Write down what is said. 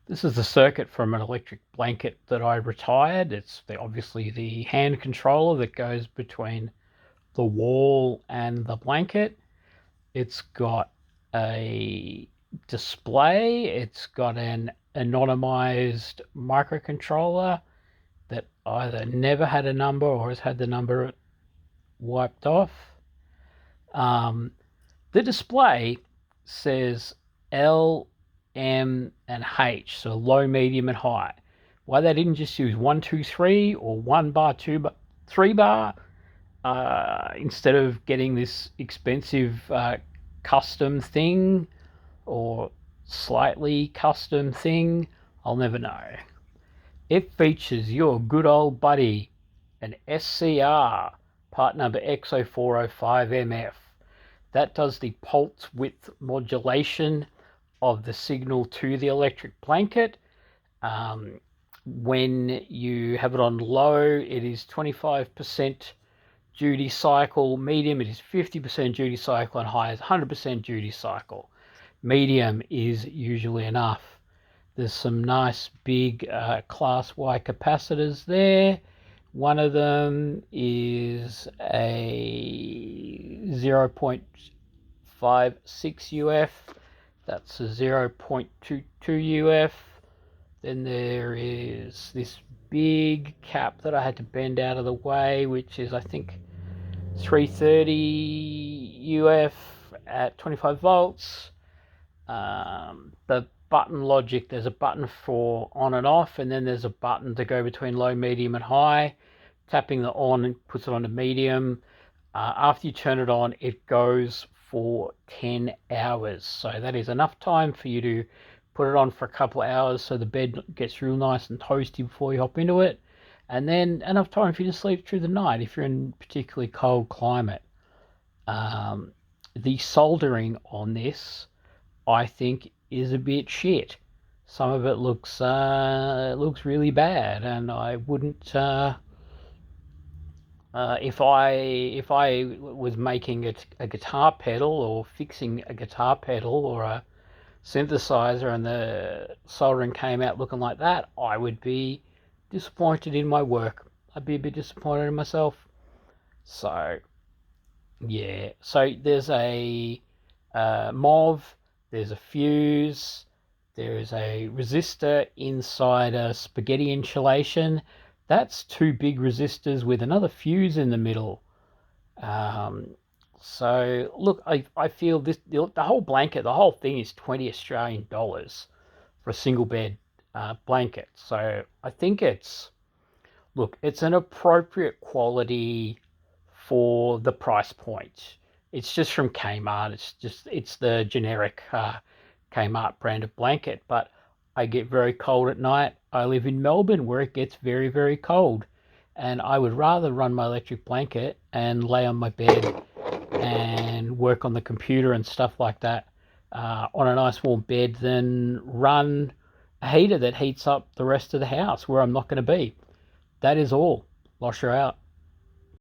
This is the circuit from an electric blanket that I retired. It's obviously the hand controller that goes between the wall and the blanket. It's got a display. It's got an anonymized microcontroller that either never had a number or has had the number wiped off. The display says L, M, and H, so low, medium, and high. Why they didn't just use 1, 2, 3 or 1 bar, 2 bar, 3 bar instead of getting this expensive custom thing or slightly custom thing, I'll never know. It features your good old buddy, an SCR, part number M0405MF. That does the pulse width modulation of the signal to the electric blanket. When you have it on low, it is 25% duty cycle. Medium, it is 50% duty cycle, and high is 100% duty cycle. Medium is usually enough. There's some nice big Class Y capacitors there. One of them is a 0.56 UF. That's a 0.22 UF. Then there is this big cap that I had to bend out of the way, which is, I think, 330 UF at 25 volts. The button logic, there's a button for on and off, and then there's a button to go between low, medium, and high. Tapping the on puts it on to medium. After you turn it on, it goes for 10 hours. So that is enough time for you to put it on for a couple of hours so the bed gets real nice and toasty before you hop into it. And then enough time for you to sleep through the night if you're in a particularly cold climate. The soldering on this, I think, is a bit shit. Some of it looks really bad, and I wouldn't. If I was making a guitar pedal or fixing a guitar pedal or a synthesizer and the soldering came out looking like that, I would be disappointed in my work. I'd be a bit disappointed in myself. So yeah, so there's a MOV, there's a fuse, there is a resistor inside a spaghetti insulation. That's two big resistors with another fuse in the middle. So look, I feel this the whole blanket, the whole thing is 20 Australian dollars for a single bed blanket. So I think it's an appropriate quality for the price point. It's just from Kmart. It's the generic Kmart brand of blanket, but I get very cold at night. I live in Melbourne where it gets very, very cold. And I would rather run my electric blanket and lay on my bed and work on the computer and stuff like that on a nice warm bed than run a heater that heats up the rest of the house where I'm not going to be. That is all. Losh her out.